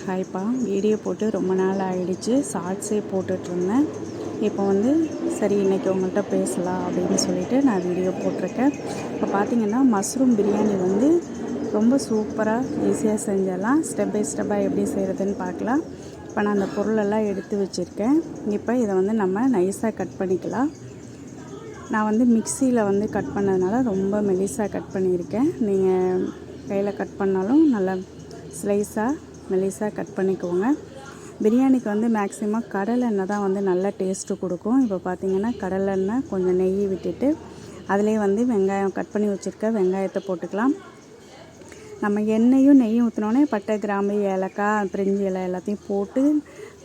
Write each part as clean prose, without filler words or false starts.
ஹாய்ப்பா. Video போட்டு ரொம்ப நாள் ஆகிடுச்சு. ஷார்ட்ஸே போட்டுட்ருந்தேன். இப்போ சரி இன்றைக்கி உங்கள்கிட்ட பேசலாம் அப்படின்னு சொல்லிவிட்டு நான் வீடியோ போட்டிருக்கேன். இப்போ பார்த்திங்கன்னா மஷ்ரூம் பிரியாணி ரொம்ப சூப்பராக ஈஸியாக செஞ்சிடலாம். ஸ்டெப் பை ஸ்டெப்பாக எப்படி செய்கிறதுன்னு பார்க்கலாம். இப்போ நான் அந்த பொருளெல்லாம் எடுத்து வச்சுருக்கேன். இப்போ இதை நம்ம நைஸாக கட் பண்ணிக்கலாம். நான் மிக்சியில் கட் பண்ணதுனால ரொம்ப மெலிசாக கட் பண்ணியிருக்கேன். நீங்கள் கையில் கட் பண்ணாலும் நல்லா ஸ்லைஸாக மெலிசாக கட் பண்ணிக்கோங்க. பிரியாணிக்கு மேக்ஸிமம் கடலெண்ணெய் தான் நல்ல டேஸ்ட்டு கொடுக்கும். இப்போ பார்த்திங்கன்னா கடலெண்ணெய் கொஞ்சம் நெய் விட்டுட்டு அதிலே வெங்காயம் கட் பண்ணி வச்சுருக்க வெங்காயத்தை போட்டுக்கலாம். நம்ம எண்ணெயும் நெய்யும் ஊற்றினோடனே பட்டை, கிராம்பு, ஏலக்காய், பிரிஞ்சி இலை எல்லாத்தையும் போட்டு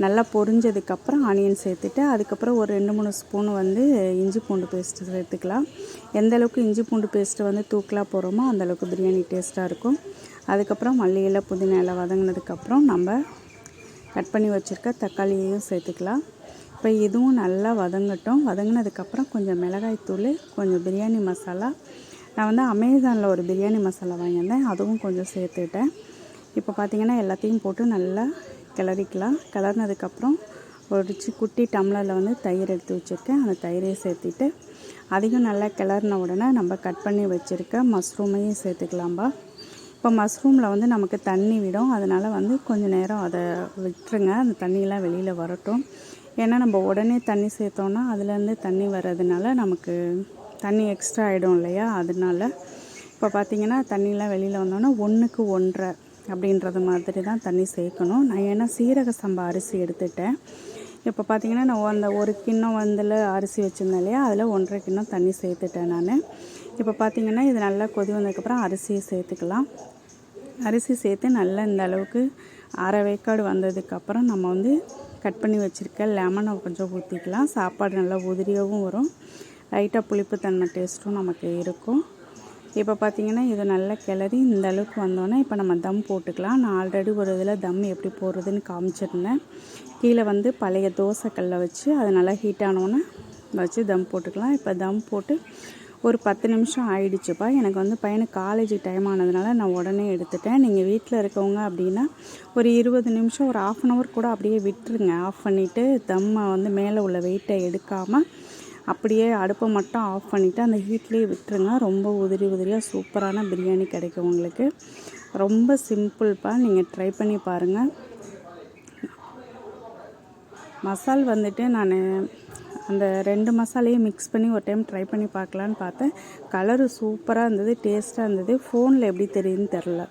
நல்லா பொரிஞ்சதுக்கப்புறம் ஆனியன் சேர்த்துட்டு அதுக்கப்புறம் ஒரு 2-3 ஸ்பூன் இஞ்சி பூண்டு பேஸ்ட்டு சேர்த்துக்கலாம். எந்த அளவுக்கு இஞ்சி பூண்டு பேஸ்ட்டு தூக்கலாக போகிறோமோ அந்தளவுக்கு பிரியாணி டேஸ்ட்டாக இருக்கும். அதுக்கப்புறம் மல்லி இலை, புதினா இலை வதங்கினதுக்கப்புறம் நம்ம கட் பண்ணி வச்சுருக்க தக்காளியையும் சேர்த்துக்கலாம். இப்போ இதுவும் நல்லா வதங்கட்டும். வதங்கினதுக்கப்புறம் கொஞ்சம் மிளகாய்த்தூள், கொஞ்சம் பிரியாணி மசாலா. நான் அமேசானில் ஒரு பிரியாணி மசாலா வாங்கியிருந்தேன், அதுவும் கொஞ்சம் சேர்த்துட்டேன். இப்போ பார்த்திங்கன்னா எல்லாத்தையும் போட்டு நல்லா கிளறிக்கலாம். கிளறினதுக்கப்புறம் ஒரு குட்டி டம்ளரில் தயிர் எடுத்து வச்சுருக்கேன். அந்த தயிரையும் சேர்த்துட்டு அதையும் நல்லா கிளறின உடனே நம்ம கட் பண்ணி வச்சுருக்க மஷ்ரூமையும் சேர்த்துக்கலாம்பா. இப்போ மஷ்ரூமில் நமக்கு தண்ணி விடும். அதனால் கொஞ்சம் நேரம் அதை விட்டுருங்க. அந்த தண்ணியெலாம் வெளியில் வரட்டும். ஏன்னா நம்ம உடனே தண்ணி சேர்த்தோன்னா அதுலேருந்து தண்ணி வர்றதுனால நமக்கு தண்ணி எக்ஸ்ட்ரா ஆகிடும் இல்லையா? அதனால இப்போ பார்த்திங்கன்னா தண்ணியெலாம் வெளியில் வந்தோன்னா 1க்கு 1.5 அப்படின்றது மாதிரி தான் தண்ணி சேர்க்கணும். நான் ஏன்னா சீரக சம்பா அரிசி எடுத்துட்டேன். இப்போ பார்த்திங்கன்னா நான் அந்த ஒரு கிண்ணம் அரிசி வச்சுருந்தேன் இல்லையா? அதில் 1.5 கிண்ணம் தண்ணி சேர்த்துட்டேன் நான். இப்போ பார்த்திங்கன்னா இது நல்லா கொதி வந்ததுக்கப்புறம் அரிசியை சேர்த்துக்கலாம். அரிசி சேர்த்து நல்லா இந்த அளவுக்கு அரை வேக்காடு வந்ததுக்கப்புறம் நம்ம கட் பண்ணி வச்சுருக்க லெமனை கொஞ்சம் ஊற்றிக்கலாம். சாப்பாடு நல்லா உதிரியாகவும் வரும். லைட்டாக புளிப்பு தன்மை டேஸ்ட்டும் நமக்கு இருக்கும். இப்போ பார்த்திங்கன்னா இது நல்லா கிளறி இந்த அளவுக்கு வந்தோன்னே இப்போ நம்ம தம் போட்டுக்கலாம். நான் ஆல்ரெடி ஒரு இதில் தம் எப்படி போடுறதுன்னு காமிச்சிருந்தேன். கீழே பழைய தோசைக்கல்லை வச்சு அது நல்லா ஹீட் ஆனோன்னே வச்சு தம் போட்டுக்கலாம். இப்போ தம் போட்டு ஒரு 10 நிமிஷம் ஆயிடுச்சுப்பா. எனக்கு பையனுக்கு காலேஜ் டைம் ஆனதுனால நான் உடனே எடுத்துட்டேன். நீங்கள் வீட்டில் இருக்கவங்க அப்படின்னா ஒரு 20 நிமிஷம், ஒரு 1/2 அன் ஹவர் கூட அப்படியே விட்டுருங்க. ஆஃப் பண்ணிவிட்டு தம்மை மேலே உள்ள வெயிட்டை எடுக்காமல் அப்படியே அடுப்பை மட்டும் ஆஃப் பண்ணிவிட்டு அந்த ஹீட்லேயே விட்டுருங்க. ரொம்ப உதிரியாக சூப்பரான பிரியாணி கிடைக்கும் உங்களுக்கு. ரொம்ப சிம்பிள்ப்பா. நீங்கள் ட்ரை பண்ணி பாருங்கள். மசால் நான் அந்த 2 மசாலையும் மிக்ஸ் பண்ணி ஒரு டைம் ட்ரை பண்ணி பார்க்கலான்னு பார்த்தேன். கலரு சூப்பராக இருந்தது, டேஸ்ட்டாக இருந்தது. ஃபோனில் எப்படி தெரியுதுன்னு தெரில.